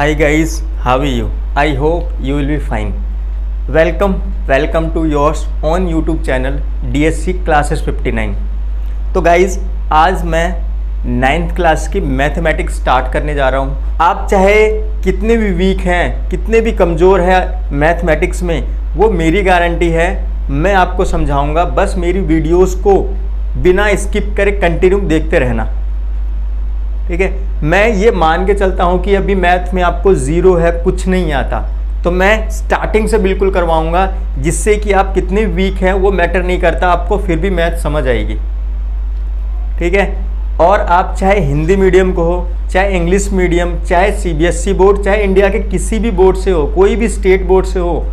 Hi guys, how are you? I hope you will be fine. Welcome to yours on YouTube channel DSC Classes 59. तो guys आज मैं 9th class की mathematics start करने जा रहा हूँ। आप चाहे कितने भी वीक हैं, कितने भी कमज़ोर हैं मैथमेटिक्स में, वो मेरी गारंटी है मैं आपको समझाऊंगा। बस मेरी वीडियोस को बिना स्किप करे कंटिन्यू देखते रहना, ठीक है। मैं ये मान के चलता हूँ कि अभी मैथ में आपको ज़ीरो है, कुछ नहीं आता, तो मैं स्टार्टिंग से बिल्कुल करवाऊँगा, जिससे कि आप कितने वीक हैं वो मैटर नहीं करता, आपको फिर भी मैथ समझ आएगी, ठीक है। और आप चाहे हिंदी मीडियम को हो, चाहे इंग्लिश मीडियम, चाहे CBSE बोर्ड, चाहे इंडिया के किसी भी बोर्ड से हो, कोई भी स्टेट बोर्ड से हो,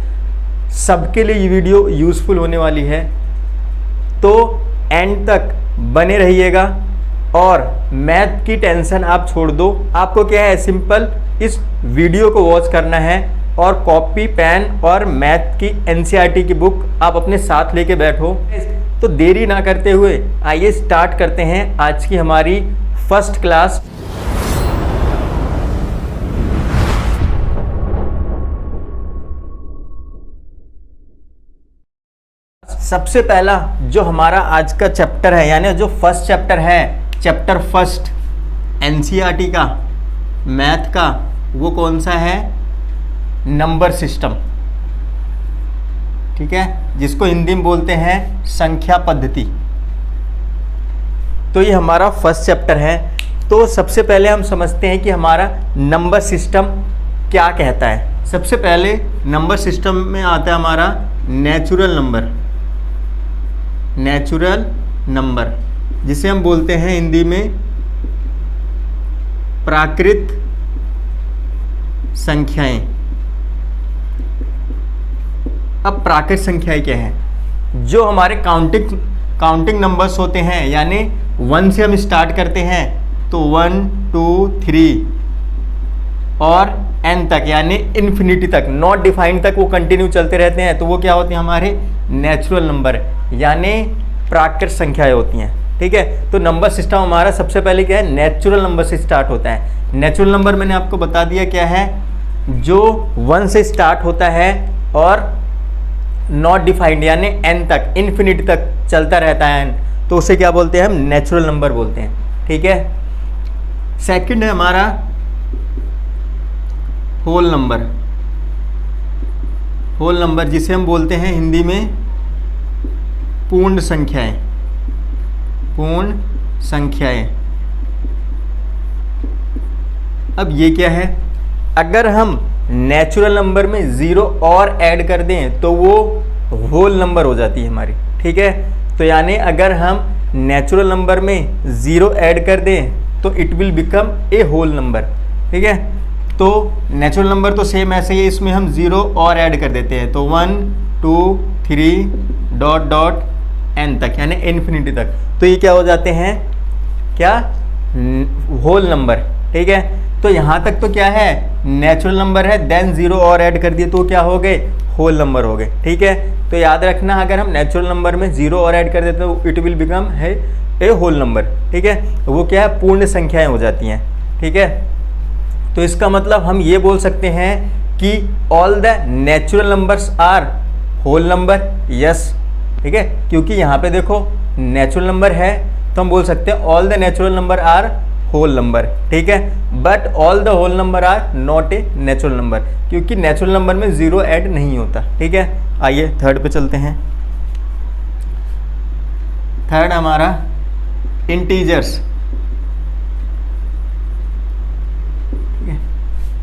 सबके लिए ये वीडियो यूज़फुल होने वाली है। तो एंड तक बने रहिएगा और मैथ की टेंशन आप छोड़ दो। आपको क्या है, सिंपल इस वीडियो को वॉच करना है और कॉपी पेन और मैथ की NCERT की बुक आप अपने साथ लेके बैठो। तो देरी ना करते हुए आइए स्टार्ट करते हैं आज की हमारी फर्स्ट क्लास। सबसे पहला जो हमारा आज का चैप्टर है, यानी जो फर्स्ट चैप्टर है, चैप्टर फर्स्ट NCERT का मैथ का, वो कौन सा है? नंबर सिस्टम, ठीक है, जिसको हिंदी में बोलते हैं संख्या पद्धति। तो ये हमारा फर्स्ट चैप्टर है। तो सबसे पहले हम समझते हैं कि हमारा नंबर सिस्टम क्या कहता है। सबसे पहले नंबर सिस्टम में आता है हमारा नेचुरल नंबर। नेचुरल नंबर जिसे हम बोलते हैं हिंदी में प्राकृत संख्याएं। अब प्राकृत संख्याएं क्या हैं? जो हमारे काउंटिंग नंबर्स होते हैं, यानी 1 से हम स्टार्ट करते हैं, तो 1 2 3 और n तक, यानी इन्फिनिटी तक, नॉट डिफाइंड तक वो कंटिन्यू चलते रहते हैं, तो वो क्या होते हैं? हमारे नेचुरल नंबर, यानी प्राकृत संख्याएं होती हैं, ठीक है। तो नंबर सिस्टम हमारा सबसे पहले क्या है? नेचुरल नंबर से स्टार्ट होता है। नेचुरल नंबर मैंने आपको बता दिया क्या है, जो 1 से स्टार्ट होता है और नॉट डिफाइंड यानी n तक, इन्फिनिटी तक चलता रहता है n, तो उसे क्या बोलते हैं? हम नेचुरल नंबर बोलते हैं, ठीक है। सेकंड है हमारा होल नंबर। होल नंबर जिसे हम बोलते हैं हिंदी में पूर्ण संख्याएं। पूर्ण संख्याएं। अब ये क्या है? अगर हम नेचुरल नंबर में 0 और ऐड कर दें तो वो होल नंबर हो जाती है हमारी, ठीक है। तो यानी अगर हम नेचुरल नंबर में 0 ऐड कर दें तो it will become a whole number, ठीक है। तो नेचुरल नंबर तो सेम ऐसे ही है, इसमें हम 0 और ऐड कर देते हैं, तो 1 2 3 डॉट डॉट n तक, यानी इन्फिनिटी तक, तो ये क्या हो जाते हैं? क्या? होल नंबर, ठीक है। तो यहाँ तक तो क्या है? नेचुरल नंबर है, देन 0 और ऐड कर दिए तो क्या हो गए? होल नंबर हो गए, ठीक है। तो याद रखना, अगर हम नेचुरल नंबर में 0 और ऐड कर देते तो इट विल बिकम है ए होल नंबर, ठीक है। वो क्या है? पूर्ण संख्याएं हो जाती हैं, ठीक है। तो इसका मतलब हम ये बोल सकते हैं कि all the natural numbers are whole number, yes, ठीक है। क्योंकि यहाँ पे देखो नेचुरल नंबर है, तो हम बोल सकते हैं all the natural number are whole number, ठीक है। But all the whole number are not a natural number, क्योंकि नेचुरल नंबर में 0 ऐड नहीं होता, ठीक है। आइए थर्ड पे चलते हैं। थर्ड हमारा इंटीजर्स,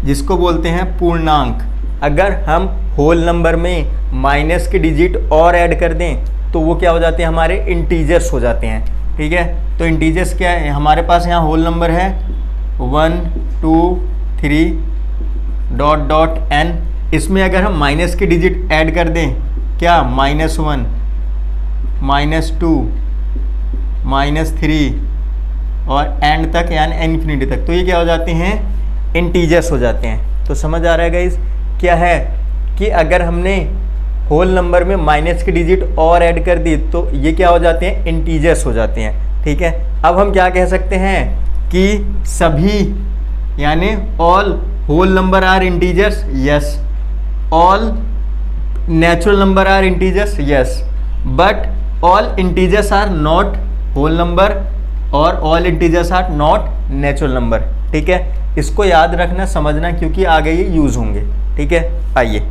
जिसको बोलते हैं पूर्णांक। अगर हम होल नंबर में माइनस के डिजिट और ऐड कर दें तो वो क्या हो जाते हैं? हमारे इंटीजर्स हो जाते हैं, ठीक है। तो इंटीजर्स क्या है? हमारे पास यहाँ होल नंबर है 1 2 3 डॉट डॉट n, इसमें अगर हम माइनस के डिजिट ऐड कर दें, क्या? -1 -2 -3 और एंड तक, यानी इन्फिनिटी तक, तो ये क्या हो जाते हैं? इंटीजर्स हो जाते हैं। तो समझ आ रहा है गाइस क्या है कि अगर हमने होल नंबर में माइनस की डिजिट और ऐड कर दी तो ये क्या हो जाते हैं? इंटीजर्स हो जाते हैं, ठीक है। अब हम क्या कह सकते हैं कि सभी यानी all whole number are integers, yes. All natural number are integers, yes. But all integers are not whole number और all integers are not natural number. ठीक है, इसको याद रखना, समझना, क्योंकि आगे ये यूज होंगे. ठीक है, आइए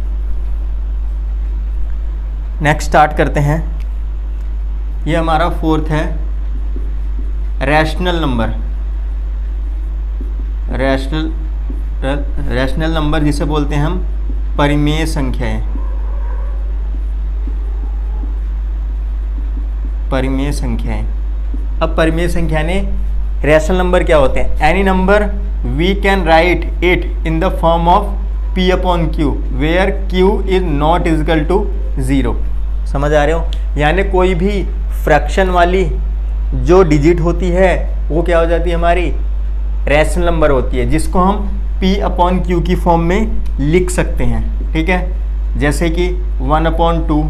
नेक्स्ट स्टार्ट करते हैं. ये हमारा फोर्थ है रैशनल नंबर. रैशनल नंबर जिसे बोलते हैं हम परिमेय संख्याएं. परिमेय संख्याएं. अब परिमेय संख्याएं रैशनल नंबर क्या होते हैं? Any number we can write it in the form of p upon q where q is not equal to 0. समझ आ रहे हो? यानी कोई भी फ्रैक्शन वाली जो डिजिट होती है वो क्या हो जाती है? हमारी रैशनल नंबर होती है, जिसको हम p अपॉन q की फॉर्म में लिख सकते हैं. ठीक है, जैसे कि 1 अपॉन 2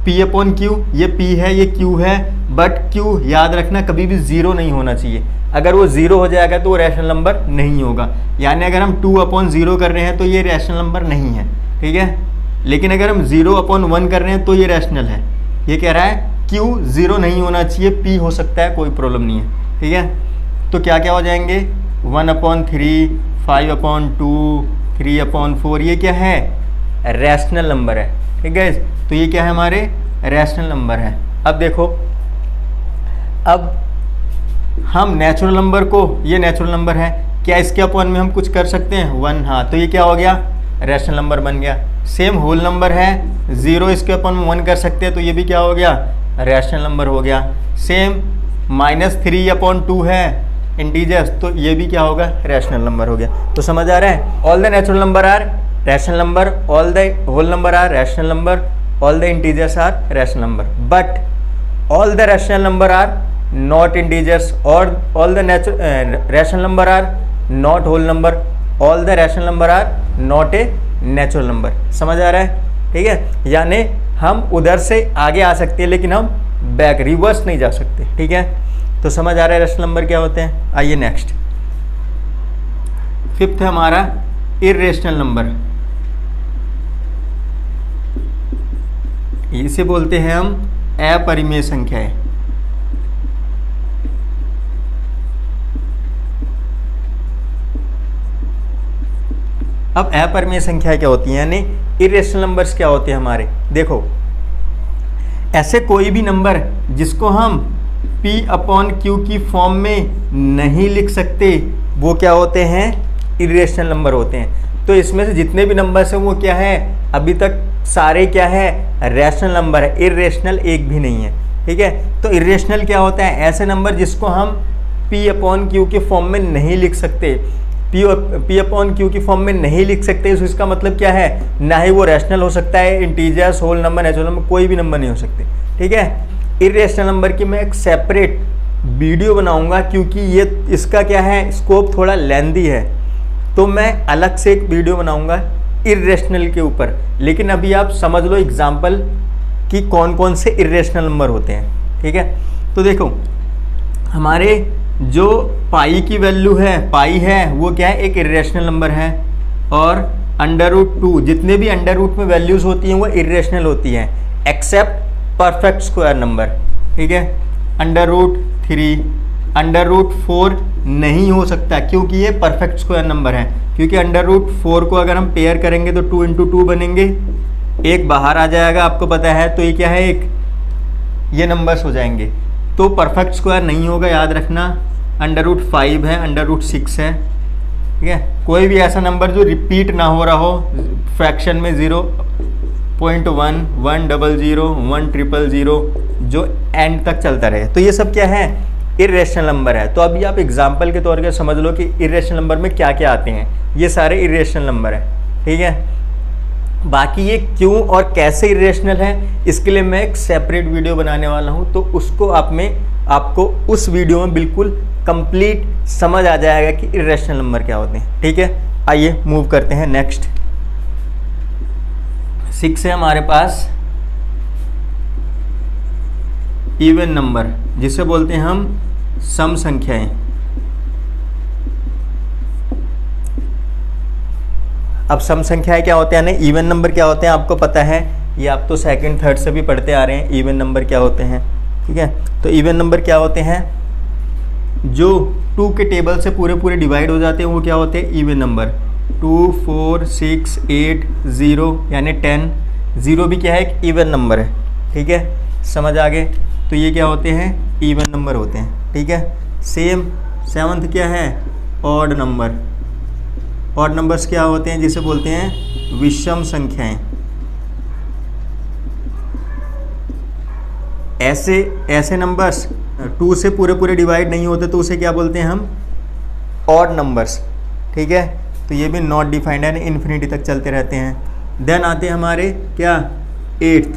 p अपॉन q, ये p है, ये q है, बट q याद रखना कभी भी 0 नहीं होना चाहिए. अगर वो 0 हो जाएगा तो वो रैशनल नंबर नहीं होगा. यानी अगर हम 2 अपॉन 0 कर रहे हैं तो ये रैशनल नंबर नहीं है. ठीक है, लेकिन अगर हम 0 अपॉन 1 कर रहे हैं तो ये रैशनल है. ये कह रहा है q 0 नहीं होना चाहिए, p हो सकता है, कोई प्रॉब्लम नहीं है. ठीक है, तो क्या क्या हो जाएंगे? 1 अपॉन 3, 5 अपॉन 2, 3 अपॉन 4, ये क्या है? रैशनल नंबर है. ठीक है, तो ये क्या है? हमारे रैशनल नंबर है. अब देखो, अब हम नेचुरल नंबर को, ये नेचुरल नंबर है, क्या इसके अपॉन में हम कुछ कर सकते हैं? 1, हाँ, तो ये क्या हो गया? रैशनल नंबर बन गया. सेम होल नंबर है, 0 इसके अपॉन में 1 कर सकते हैं, तो ये भी क्या हो गया? रैशनल नंबर हो गया. सेम -3 अपॉन 2 है इंटीजर्स, तो ये भी क्या होगा? रैशनल नंबर हो गया. तो समझ आ रहा है? All the natural number are rational number, all the whole number are rational number, all the integers are rational number, but all the rational number are not integers, और all the rational number are not whole number, all the rational number are not a natural number. समझ आ रहा है? ठीक है, यानी हम उधर से आगे आ सकते हैं लेकिन हम बैक रिवर्स नहीं जा सकते. ठीक है, तो समझ आ रहा है रैशनल नंबर क्या होते हैं. आइए नेक्स्ट, फिफ्थ है हमारा इर्रेशनल नंबर. इसे बोलते हैं हम अपरिमेय संख्याएं. अब अपरिमेय संख्या क्या होती है, यानी इरेशनल नंबर्स क्या होते हैं हमारे? देखो, ऐसे कोई भी नंबर जिसको हम p अपॉन q की फॉर्म में नहीं लिख सकते, वो क्या होते हैं? इरेशनल नंबर होते हैं. तो इसमें से जितने भी नंबर्स हैं वो क्या है? अभी तक सारे क्या है? रैशनल नंबर है. इरेशनल एक भी नहीं है. ठीक है, तो इरेशनल क्या होता है? ऐसे नंबर जिसको हम p अपॉन q के फॉर्म में नहीं लिख सकते. p अपॉन q की फॉर्म में नहीं लिख सकते, तो इसका मतलब क्या है? ना ही वो रैशनल हो सकता है, integers, whole number, natural number, कोई भी नंबर नहीं हो सकते. ठीक है, इरेशनल नंबर की मैं एक सेपरेट वीडियो बनाऊंगा, क्योंकि ये इसका क्या है? स्कोप थोड़ा लेंथी है, तो मैं अलग से एक वीडियो बनाऊंगा इरेशनल के ऊपर. लेकिन अभी आप समझ लो एग्जाम्पल कि कौन कौन से इरेशनल नंबर होते हैं. ठीक है, तो देखो, हमारे जो पाई की वैल्यू है, पाई है, वो क्या है? एक इरेशनल नंबर है. और √2, जितने भी अंडर रूट में वैल्यूज़ होती हैं वो इरेशनल होती हैं, एक्सेप्ट परफेक्ट स्क्वायर नंबर. ठीक है, √3, √4 नहीं हो सकता, क्योंकि ये परफेक्ट स्क्वायर नंबर है. क्योंकि √4 को अगर हम पेयर करेंगे तो 2 × 2 बनेंगे, एक बाहर आ जाएगा, आपको पता है. तो ये क्या है? एक ये नंबर्स हो जाएंगे, तो परफेक्ट स्क्वायर नहीं होगा, याद रखना. √5 है, √6 है. ठीक है, कोई भी ऐसा नंबर जो रिपीट ना हो रहा हो फ्रैक्शन में, 0.1, 100, 100, जो एंड तक चलता रहे, तो ये सब क्या है? इरेशनल नंबर है. तो अभी आप एग्जाम्पल के तौर पर समझ लो कि इरेशनल नंबर में क्या क्या आते हैं. ये सारे इरेशनल नंबर है. ठीक है, बाकी ये क्यों और कैसे इरेशनल है, इसके लिए मैं एक सेपरेट वीडियो बनाने वाला हूँ, तो उसको आपको उस वीडियो में बिल्कुल कंप्लीट समझ आ जाएगा कि इरेशनल नंबर क्या होते हैं. ठीक है, आइए मूव करते हैं नेक्स्ट. 6 है हमारे पास इवन नंबर, जिसे बोलते हैं हम सम संख्याएं. अब सम संख्याएं क्या होते हैं, यानी इवन नंबर क्या होते हैं आपको पता है, ये आप तो सेकंड थर्ड से भी पढ़ते आ रहे हैं इवन नंबर क्या होते हैं। ठीक है, तो इवन नंबर क्या होते हैं, जो 2 के टेबल से पूरे पूरे डिवाइड हो जाते हैं वो क्या होते हैं इवन नंबर। 2, 4, 6, 8, 0 यानी 10, 0 भी क्या है एक इवन नंबर है। ठीक है, समझ आ गए, तो ये क्या होते हैं इवन नंबर होते हैं। ठीक है, सेम 7th क्या है ऑड नंबर। ऑड नंबर्स क्या होते हैं, जिसे बोलते हैं विषम संख्याएं। ऐसे नंबर्स 2 से पूरे पूरे डिवाइड नहीं होते तो उसे क्या बोलते हैं हम ऑड नंबर्स। ठीक है, तो ये भी नॉट डिफाइंड है, इन्फिनिटी तक चलते रहते हैं। देन आते हैं हमारे क्या 8th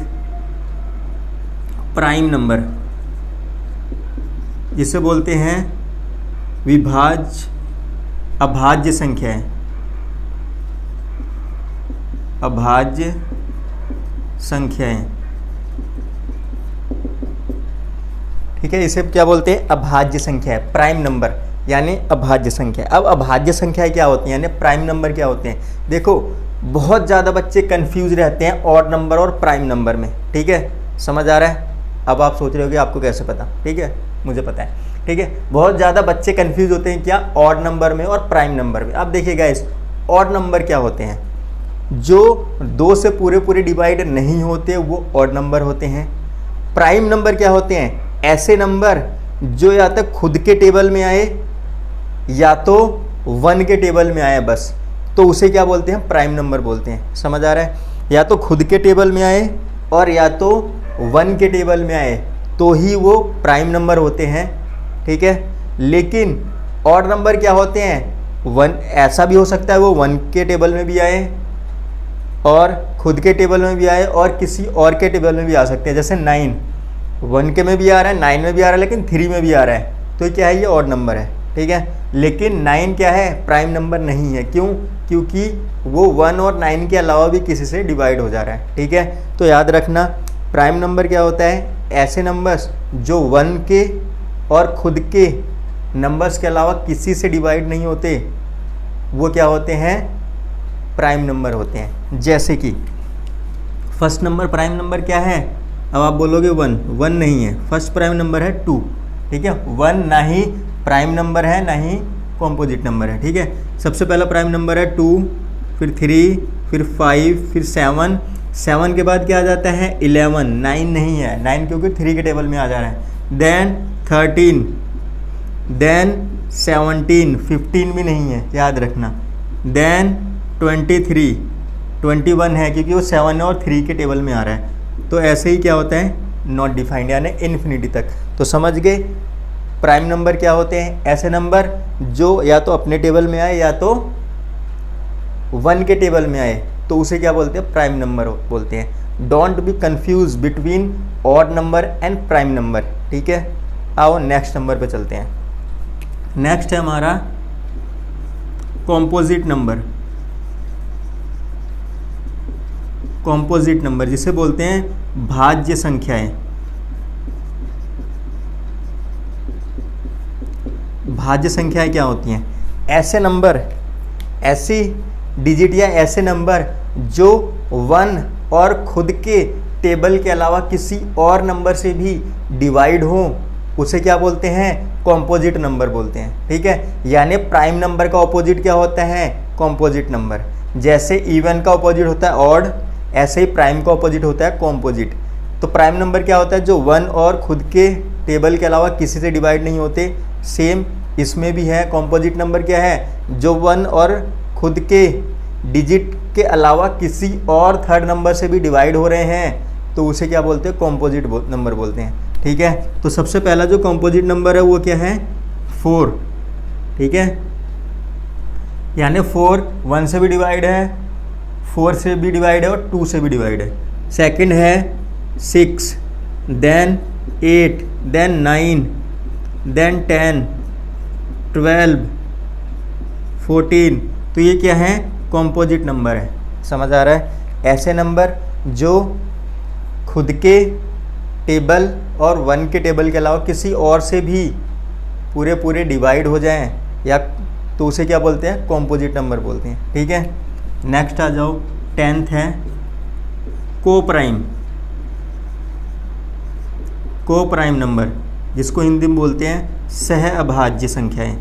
प्राइम नंबर, जिसे बोलते हैं अभाज्य संख्याएं। अभाज्य संख्याएं, ठीक है, इसे क्या बोलते हैं अभाज्य संख्या है, प्राइम नंबर यानी अभाज्य संख्या। अब अभाज्य संख्या क्या होती है यानी प्राइम नंबर क्या होते हैं, देखो बहुत ज़्यादा बच्चे कंफ्यूज रहते हैं ऑड नंबर और प्राइम नंबर में। ठीक है, समझ आ रहा है। अब आप सोच रहे हो कि आपको कैसे पता, ठीक है, मुझे पता है। ठीक है, बहुत ज़्यादा बच्चे कंफ्यूज होते हैं क्या ऑड नंबर में और प्राइम नंबर में। अब देखिए गाइस, ऑड नंबर क्या होते हैं, जो 2 से पूरे पूरे डिवाइड नहीं होते वो ऑड नंबर होते हैं। प्राइम नंबर क्या होते हैं, ऐसे नंबर जो या तो खुद के टेबल में आए या तो 1 के टेबल में आए बस, तो उसे क्या बोलते हैं प्राइम नंबर बोलते हैं। समझ आ रहा है, या तो खुद के टेबल में आए और या तो 1 के टेबल में आए तो ही वो प्राइम नंबर होते हैं। ठीक है, लेकिन ऑड नंबर क्या होते हैं, 1 ऐसा भी हो सकता है वो 1 के टेबल में भी आए और खुद के टेबल में भी आए और किसी और के टेबल में भी आ सकते हैं। जैसे 9 1 के में भी आ रहा है, 9 में भी आ रहा है, लेकिन 3 में भी आ रहा है, तो क्या है ये ऑड नंबर है। ठीक है, लेकिन 9 क्या है प्राइम नंबर नहीं है। क्यों, क्योंकि वो 1 और 9 के अलावा भी किसी से डिवाइड हो जा रहा है। ठीक है, तो याद रखना प्राइम नंबर क्या होता है, ऐसे नंबर्स जो 1 के और खुद के नंबर्स के अलावा किसी से डिवाइड नहीं होते वो क्या होते हैं प्राइम नंबर होते हैं। जैसे कि फर्स्ट नंबर प्राइम नंबर क्या है, अब आप बोलोगे 1 नहीं है, फर्स्ट प्राइम नंबर है 2। ठीक है, 1 ना ही प्राइम नंबर है ना ही कॉम्पोजिट नंबर है। ठीक है, सबसे पहला प्राइम नंबर है 2, फिर 3, फिर 5, फिर 7, 7 के बाद क्या आ जाता है 11, 9 नहीं है, 9 क्योंकि 3 के टेबल में आ जा रहा है। देन 13, देन 17, 15 भी नहीं है याद रखना। देन 23, 21 है क्योंकि वो 7 और 3 के टेबल में आ रहा है। तो ऐसे ही क्या होता है नॉट डिफाइंड यानी इन्फिनिटी तक। तो समझ गए प्राइम नंबर क्या होते हैं, ऐसे नंबर जो या तो अपने टेबल में आए या तो 1 के टेबल में आए तो उसे क्या बोलते हैं प्राइम नंबर बोलते हैं। Don't be confuse between odd number and prime number. ठीक है, आओ नेक्स्ट नंबर पे चलते हैं। नेक्स्ट है हमारा कॉम्पोजिट नंबर। कॉम्पोजिट नंबर जिसे बोलते हैं भाज्य संख्याएं। भाज्य संख्याएं क्या होती हैं, ऐसे नंबर, ऐसी डिजिट या ऐसे नंबर जो 1 और खुद के टेबल के अलावा किसी और नंबर से भी डिवाइड हो उसे क्या बोलते हैं कॉम्पोजिट नंबर बोलते हैं। ठीक है, यानी प्राइम नंबर का ऑपोजिट क्या होता है कॉम्पोजिट नंबर। जैसे इवन का ऑपोजिट होता है ऑड, ऐसे ही प्राइम का ऑपोजिट होता है कॉम्पोजिट। तो प्राइम नंबर क्या होता है जो 1 और खुद के टेबल के अलावा किसी से डिवाइड नहीं होते। सेम इसमें भी है। कॉम्पोजिट नंबर क्या है जो 1 और खुद के डिजिट के अलावा किसी और थर्ड नंबर से भी डिवाइड हो रहे हैं तो उसे क्या बोलते हैं कॉम्पोजिट नंबर बोलते हैं। ठीक है, तो सबसे पहला जो कॉम्पोजिट नंबर है वो क्या है 4। ठीक है, यानी 4 1 से भी डिवाइड है, 4 से भी डिवाइड है और 2 से भी डिवाइड है। सेकंड है 6, देन 8, देन 9, देन 10, 12, 14। तो ये क्या है कॉम्पोजिट नंबर है। समझ आ रहा है, ऐसे नंबर जो खुद के टेबल और 1 के टेबल के अलावा किसी और से भी पूरे डिवाइड हो जाएं या तो उसे क्या बोलते हैं कॉम्पोजिट नंबर बोलते हैं। ठीक है, नेक्स्ट आ जाओ, 10th है कोप्राइम। कोप्राइम नंबर जिसको हिंदी में बोलते हैं सह अभाज्य संख्याएं,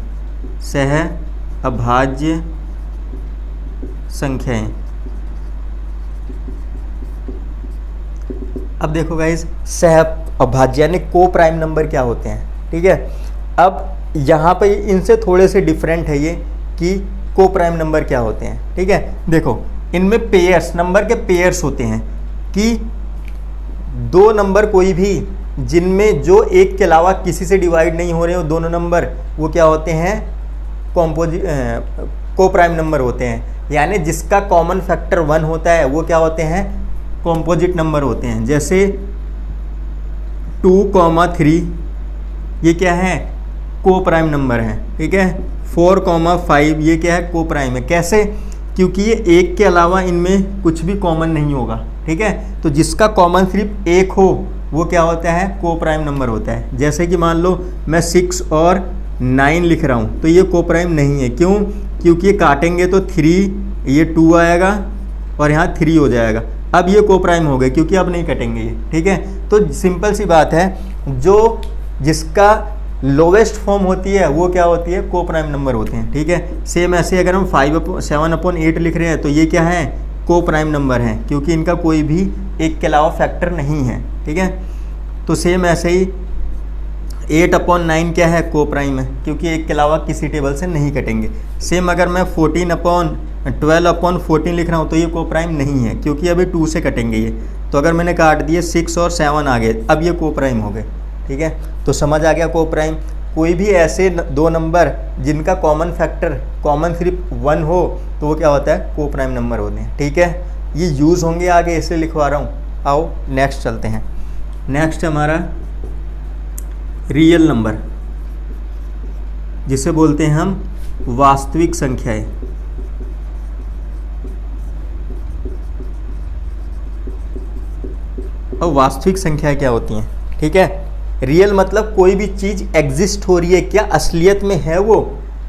सह अभाज्य संख्याएं। अब देखो गाइस, सह अभाज्य यानी कोप्राइम नंबर क्या होते हैं, ठीक है। अब यहाँ पे इनसे थोड़े से डिफरेंट है ये कि कोप्राइम नंबर क्या होते हैं, ठीक है। देखो इनमें पेयर्स, नंबर के पेयर्स होते हैं कि दो नंबर कोई भी जिनमें जो एक के अलावा किसी से डिवाइड नहीं हो रहे हो दोनों नंबर, वो क्या होते हैं, कोप्राइम नंबर होते हैं। यानी जिसका कॉमन फैक्टर 1 होता है वो क्या होते हैं, कॉम्पोजिट नंबर होते हैं। जैसे 2, 3 ये क्या है, कोप्राइम नंबर है, ठीक है। 4, 5 ये क्या है, कोप्राइम है। कैसे, क्योंकि ये एक के अलावा इनमें कुछ भी कॉमन नहीं होगा, ठीक है। तो जिसका कॉमन सिर्फ एक हो वो क्या होता है, कोप्राइम नंबर होता है। जैसे कि मान लो मैं 6 और 9 लिख रहा हूँ तो ये कोप्राइम नहीं है। क्यों, क्योंकि ये काटेंगे तो 3, ये 2 आएगा और यहाँ 3 हो जाएगा। अब ये कोप्राइम हो गए क्योंकि अब नहीं कटेंगे ये, ठीक है। तो सिंपल सी बात है, जो जिसका लोवेस्ट फॉर्म होती है वो क्या होती है, कोप्राइम नंबर होते हैं, ठीक है। सेम ऐसे अगर हम 7/8 लिख रहे हैं तो ये क्या है, कोप्राइम नंबर है, क्योंकि इनका कोई भी एक के अलावा फैक्टर नहीं है, ठीक है। तो सेम ऐसे ही 8/9 क्या है, कोप्राइम है, क्योंकि एक के अलावा किसी टेबल से नहीं कटेंगे। सेम अगर मैं 12/14 लिख रहा हूँ तो ये कोप्राइम नहीं है, क्योंकि अभी 2 से कटेंगे ये। तो अगर मैंने काट दिए 6 और 7 आ गए, अब ये कोप्राइम हो गए, ठीक है। तो समझ आ गया कोप्राइम। कोई भी ऐसे दो नंबर जिनका कॉमन फैक्टर कॉमन सिर्फ 1 हो तो वो क्या होता है, कोप्राइम नंबर होते हैं, ठीक है। ये यूज़ होंगे आगे, इसलिए लिखवा रहा हूँ। आओ नेक्स्ट चलते हैं। नेक्स्ट हमारा रियल नंबर, जिसे बोलते हैं हम वास्तविक संख्याएं। और वास्तविक संख्याएं क्या होती हैं, ठीक है। रियल मतलब कोई भी चीज़ एग्जिस्ट हो रही है, क्या असलियत में है वो,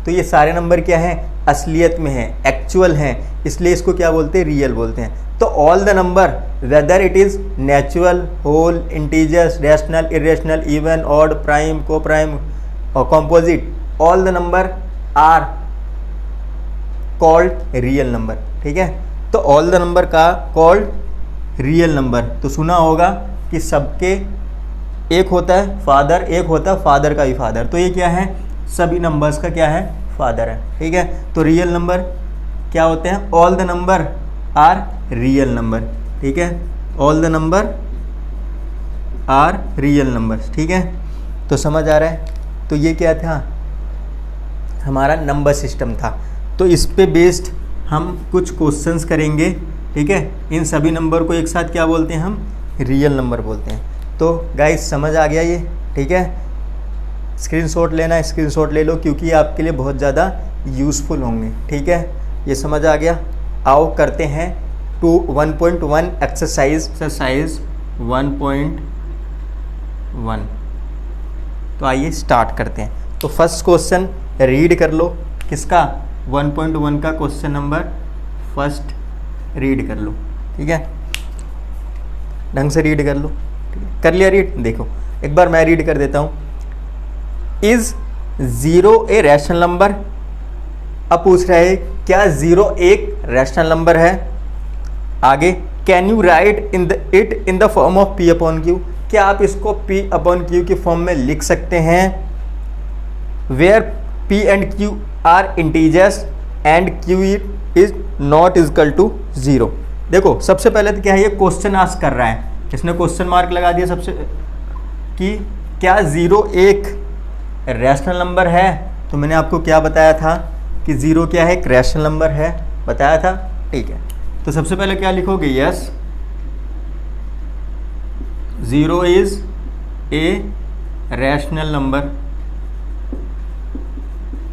तो ये सारे नंबर क्या है, असलियत में है, एक्चुअल हैं, इसलिए इसको क्या बोलते हैं, रियल बोलते हैं। तो all the number whether it is natural, whole, integers, rational, irrational, even, odd, prime, coprime और composite, all the number are called real number, ठीक है। तो ऑल द नंबर का कॉल्ड रियल नंबर। तो सुना होगा कि सबके एक होता है फादर, एक होता है फादर का भी फादर, तो ये क्या है, सभी नंबर्स का क्या है, फादर है, ठीक है। तो रियल नंबर क्या होते हैं, all the number are real number, ठीक है। All the number are real number, ठीक है। तो समझ आ रहा है। तो ये क्या था, हमारा नंबर सिस्टम था। तो इस पे बेस्ड हम कुछ क्वेश्चंस करेंगे, ठीक है। इन सभी नंबर को एक साथ क्या बोलते हैं, हम रियल नंबर बोलते हैं। तो गाइस समझ आ गया ये, ठीक है। स्क्रीनशॉट लेना, स्क्रीनशॉट ले लो, क्योंकि ये आपके लिए बहुत ज़्यादा यूज़फुल होंगे, ठीक है। ये समझ आ गया। आओ करते हैं 1.1 एक्सरसाइज 1.1। तो आइए स्टार्ट करते हैं। तो फर्स्ट क्वेश्चन रीड कर लो, किसका, 1.1 का क्वेश्चन नंबर फर्स्ट रीड कर लो, ठीक है। ढंग से रीड कर लो, कर लिया रीड। देखो एक बार मैं रीड कर देता हूँ। Is 0 a rational number. अब पूछ रहा है क्या 0 एक रैशनल नंबर है। आगे can you write it in the form of P upon Q। क्या आप इसको P अपॉन Q की फॉर्म में लिख सकते हैं। Where P and Q are integers and Q is not equal to 0। देखो सबसे पहले तो क्या है, ये क्वेश्चन आस्क कर रहा है, इसने क्वेश्चन मार्क लगा दिया सबसे, कि क्या 0 एक रैशनल नंबर है। तो मैंने आपको क्या बताया था कि 0 क्या है, एक रैशनल नंबर है, बताया था, ठीक है। तो सबसे पहले क्या लिखोगे, yes 0 is a rational number,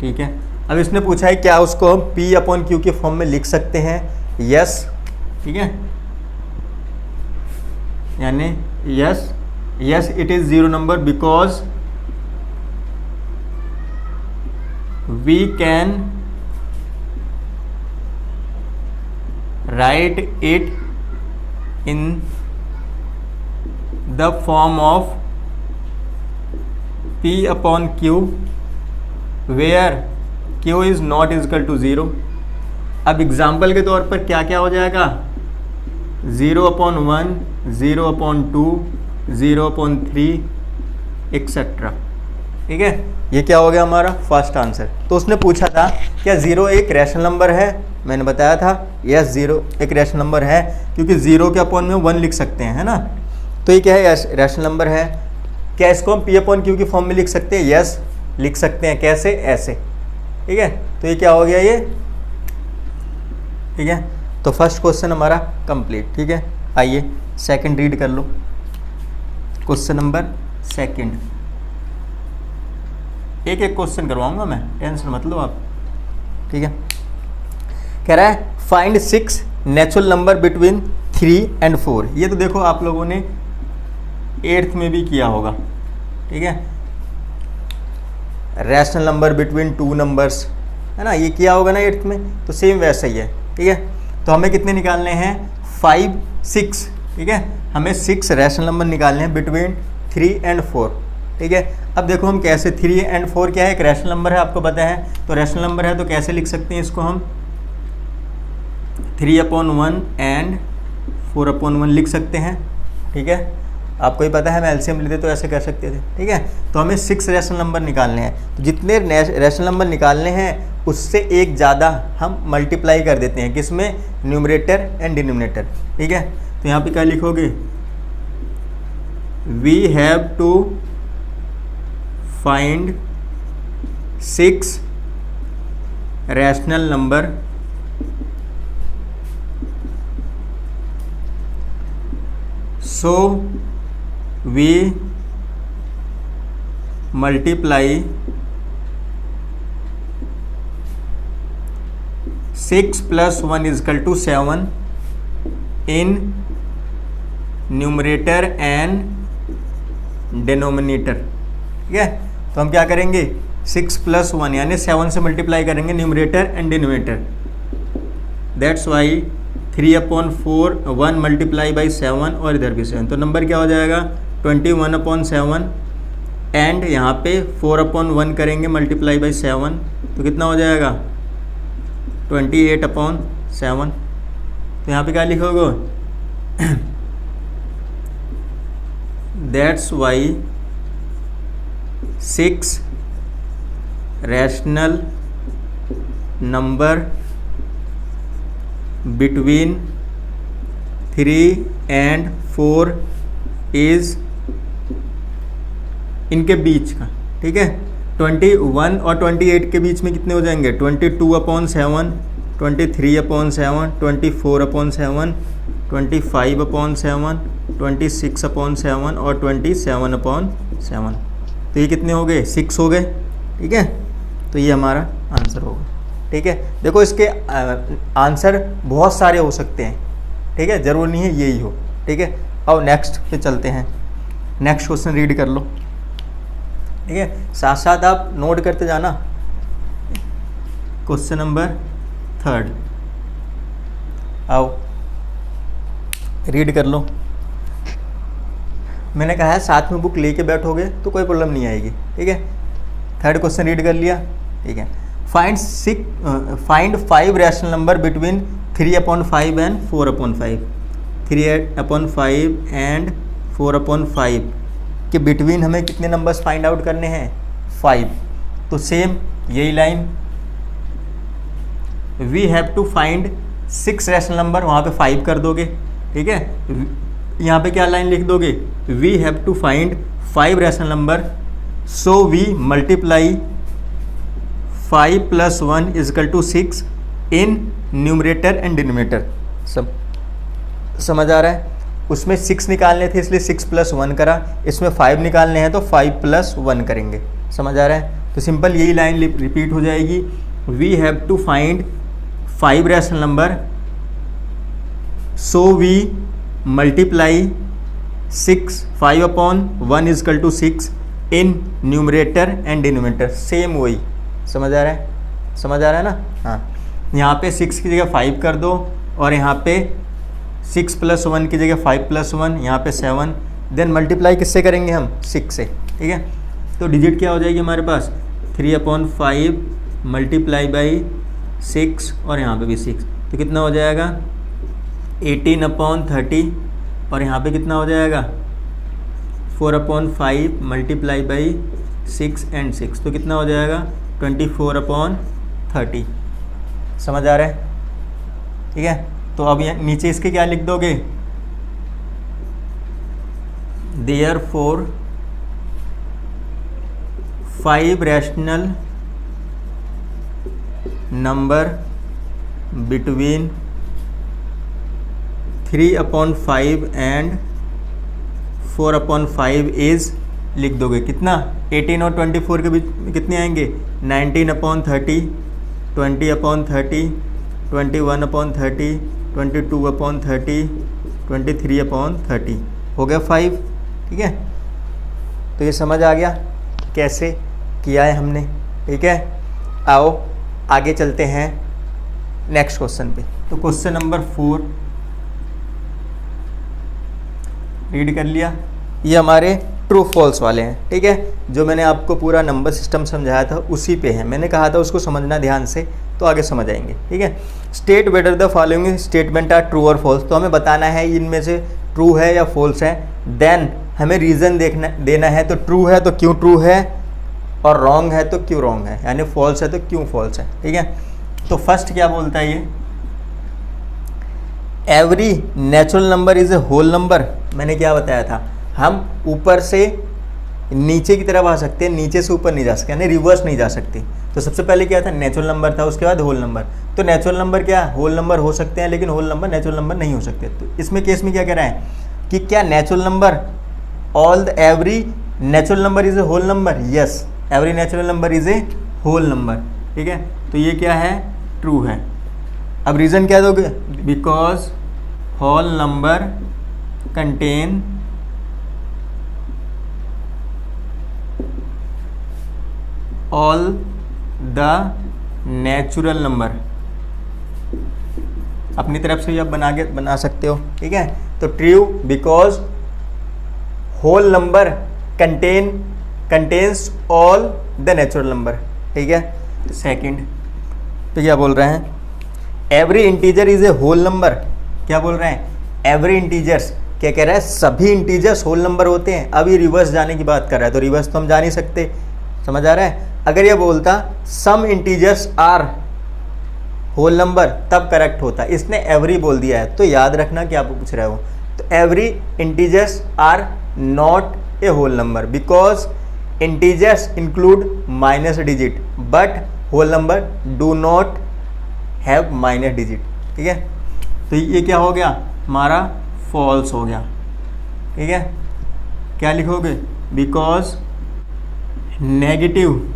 ठीक है। अब इसने पूछा है क्या उसको हम P अपॉन Q के फॉर्म में लिख सकते हैं, यस, ठीक है। यानी yes it is 0 number because we can write it in the form of P upon Q where Q is not equal to 0। अब एग्जाम्पल के तौर पर क्या क्या हो जाएगा, 0/1, 0/2, 0/3 एक्सेट्रा। ठीक है, ये क्या हो गया हमारा फर्स्ट आंसर। तो उसने पूछा था क्या 0 एक रैशनल नंबर है, मैंने बताया था यस 0 एक रैशनल नंबर है, क्योंकि 0 के अपॉन में 1 लिख सकते हैं, है ना। तो ये क्या है, रैशनल नंबर है। क्या इसको हम P अपॉन Q की फॉर्म में लिख सकते हैं, यस लिख सकते हैं। कैसे, ऐसे। ठीक है, तो ये क्या हो गया ये, ठीक है। तो फर्स्ट क्वेश्चन हमारा कंप्लीट। ठीक है, आइए सेकंड रीड कर लो। क्वेश्चन नंबर सेकंड, एक एक क्वेश्चन करवाऊंगा मैं, टेंशन मत लो आप। ठीक है, कह रहा है find 6 natural number between 3 and 4। ये तो देखो आप लोगों ने 8th में भी किया होगा। ठीक है, रैशनल नंबर बिटवीन 2 नंबर्स, है ना, ये किया होगा ना 8th में। तो सेम वैसा ही है। ठीक है, तो हमें कितने निकालने हैं, 5, 6। ठीक है, हमें 6 रैशनल नंबर निकालने हैं बिटवीन 3 and 4। ठीक है, अब देखो हम कैसे, 3 and 4 क्या है, एक रैशनल नंबर है, आपको पता है। तो रैशनल नंबर है तो कैसे लिख सकते हैं इसको हम, 3/1 and 4/1 लिख सकते हैं। ठीक है, आपको ही पता है, हम एलसीएम लेते तो ऐसे कर सकते थे। ठीक है, तो हमें 6 रैशनल नंबर निकालने हैं। तो जितने रैशनल नंबर निकालने हैं उससे एक ज़्यादा हम मल्टीप्लाई कर देते हैं, किसमें, न्यूमरेटर एंड डिनोमिनेटर। ठीक है, तो यहाँ पे क्या लिखोगे, we have to find 6 rational number so we multiply 6 plus 1 is equal to 7 in numerator and denominator। ठीक है, तो हम क्या करेंगे, 6 plus 1 यानी 7 से मल्टीप्लाई करेंगे numerator and denominator. That's why 3/4 1 multiply by 7 और इधर भी 7, तो नंबर क्या हो जाएगा, 21/7 एंड यहाँ पे 4/1 करेंगे मल्टीप्लाई बाई 7, तो कितना हो जाएगा, 28/7। तो यहाँ पे क्या लिखोगे, that's why 6 rational number between 3 and 4 is इनके बीच का। ठीक है, 21 और 28 के बीच में कितने हो जाएंगे, 22/7, 23/7, 24/7, 25/7, 26/7 और 27/7। तो ये कितने हो गए, 6 हो गए। ठीक है, तो ये हमारा आंसर होगा। ठीक है, देखो इसके आंसर बहुत सारे हो सकते हैं। ठीक है, ज़रूर नहीं है यही हो। ठीक है, अब नेक्स्ट पे चलते हैं। नेक्स्ट क्वेश्चन रीड कर लो। ठीक है, साथ साथ आप नोट करते जाना। क्वेश्चन नंबर 3, आओ रीड कर लो। मैंने कहा है साथ में बुक लेके बैठोगे तो कोई प्रॉब्लम नहीं आएगी। ठीक है, 3rd क्वेश्चन रीड कर लिया। ठीक है, find 5 rational number between 3/5 and 4/5। 3/5 and 4/5 के बिटवीन हमें कितने नंबर्स फाइंड आउट करने हैं, 5। तो सेम यही line, we have to find 6 rational number, वहाँ पे 5 कर दोगे। ठीक है, यहाँ पे क्या लाइन लिख दोगे, we have to find 5 rational number, so we multiply 5 + 1 = 6 in numerator and denominator. सब समझ आ रहा है। उसमें 6 निकालने थे इसलिए 6 + 1 करा, इसमें 5 निकालने हैं तो 5 + 1 करेंगे। समझ आ रहा है। तो सिंपल यही लाइन रिपीट हो जाएगी, we have to find 5 rational number, so we multiply 6 5/1 = 6 in numerator and denominator. Same वही, समझ आ रहा है, समझ आ रहा है ना। हाँ, यहाँ पे 6 की जगह 5 कर दो, और यहाँ पे 6 + 1 की जगह 5 + 1, यहाँ पे 7, देन मल्टीप्लाई किससे करेंगे हम 6 से, ठीक है। तो डिजिट क्या हो जाएगी हमारे पास 3/5 मल्टीप्लाई बाई 6 और यहाँ पे भी 6, तो कितना हो जाएगा 18/30 और यहाँ पे कितना हो जाएगा 4/5 मल्टीप्लाई बाई 6 एंड 6, तो कितना हो जाएगा 24/30। समझ आ रहा है, ठीक है। तो अब यहाँ नीचे इसके क्या लिख दोगे, therefore 5 rational number between 3/5 and 4/5 is, लिख दोगे कितना 18 और 24 के बीच में कितने आएंगे 19/30, 20/30, 21/30, 22/30, 23/30, हो गया 5, ठीक है। तो ये समझ आ गया कैसे किया है हमने, ठीक है। आओ आगे चलते हैं नेक्स्ट क्वेश्चन पे। तो क्वेश्चन नंबर 4 रीड कर लिया, ये हमारे ट्रू फॉल्स वाले हैं, ठीक है। जो मैंने आपको पूरा नंबर सिस्टम समझाया था उसी पे है, मैंने कहा था उसको समझना ध्यान से तो आगे समझ आएंगे, ठीक है। State whether the following statement are true और फॉल्स, तो हमें बताना है इनमें से ट्रू है या फॉल्स है, देन हमें रीज़न देना है, तो ट्रू है तो क्यों ट्रू है, और रॉन्ग है तो क्यों रॉन्ग है, यानी फॉल्स है तो क्यों फॉल्स है, ठीक है। तो फर्स्ट क्या बोलता है ये, every natural number is a whole number. मैंने क्या बताया था, हम ऊपर से नीचे की तरफ आ सकते हैं, नीचे से ऊपर नहीं जा सकते, यानी रिवर्स नहीं जा सकते। तो सबसे पहले क्या था, नेचुरल नंबर था, उसके बाद होल नंबर। तो नेचुरल नंबर क्या, होल नंबर हो सकते हैं, लेकिन होल नंबर नेचुरल नंबर नहीं हो सकते। तो इसमें केस में क्या कह रहा है कि क्या natural number all the every natural number is a whole number, yes every natural number is a whole number, ठीक है। तो ये क्या है, ट्रू है। अब रीज़न क्या दोगे, because whole number contain all the natural number, अपनी तरफ से आप बना सकते हो, ठीक है। तो true because whole number contains all the natural number, ठीक है। सेकंड तो क्या बोल रहे हैं, every integer is a whole number. क्या बोल रहे हैं, एवरी इंटीजर्स, क्या कह रहा है, सभी इंटीजर्स होल नंबर होते हैं। अब ये रिवर्स जाने की बात कर रहा है, तो रिवर्स तो हम जा नहीं सकते, समझ आ रहा है। अगर ये बोलता some integers are whole number तब करेक्ट होता, इसने एवरी बोल दिया है, तो याद रखना कि आप पूछ रहे हो। तो every integers are not a whole number because integers include minus digit but whole number do not have minus digit, ठीक है। तो ये क्या हो गया हमारा, फॉल्स हो गया, ठीक है। क्या लिखोगे, because negative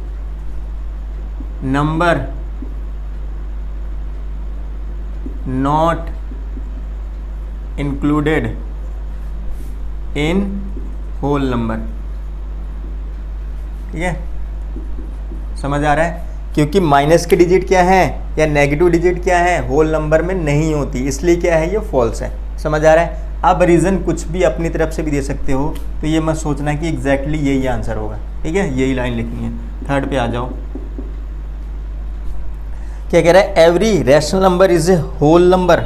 number not included in whole number, ठीक है। समझ आ रहा है, क्योंकि माइनस की डिजिट क्या है या नेगेटिव डिजिट क्या है, होल नंबर में नहीं होती, इसलिए क्या है, ये फॉल्स है। समझ आ रहा है। आप रीज़न कुछ भी अपनी तरफ से भी दे सकते हो, तो ये मत सोचना कि एग्जैक्टली यही आंसर होगा, ठीक है। यही लाइन लिखनी है। थर्ड पे आ जाओ, क्या कह रहा है, every rational number is a whole number.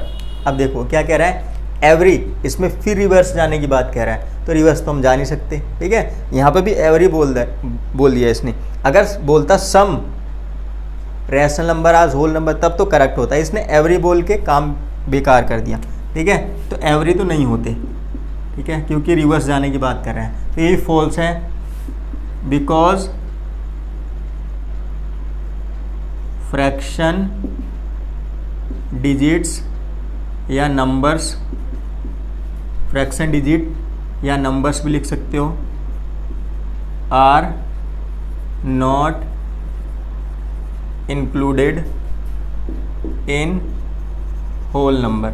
अब देखो क्या कह रहा है, एवरी, इसमें फिर रिवर्स जाने की बात कह रहा है, तो रिवर्स तो हम जा नहीं सकते, ठीक है। यहाँ पे भी एवरी बोल दिया इसने। अगर बोलता सम रैशनल नंबर आज होल नंबर तब तो करेक्ट होता है, इसने एवरी बोल के काम बेकार कर दिया, ठीक है। तो एवरी तो नहीं होते, ठीक है, क्योंकि रिवर्स जाने की बात कर रहे हैं। तो ये फॉल्स है, बिकॉज फ्रैक्शन डिजिट्स या नंबर्स, फ्रैक्शन डिजिट या नंबर्स भी लिख सकते हो, are not included in whole number,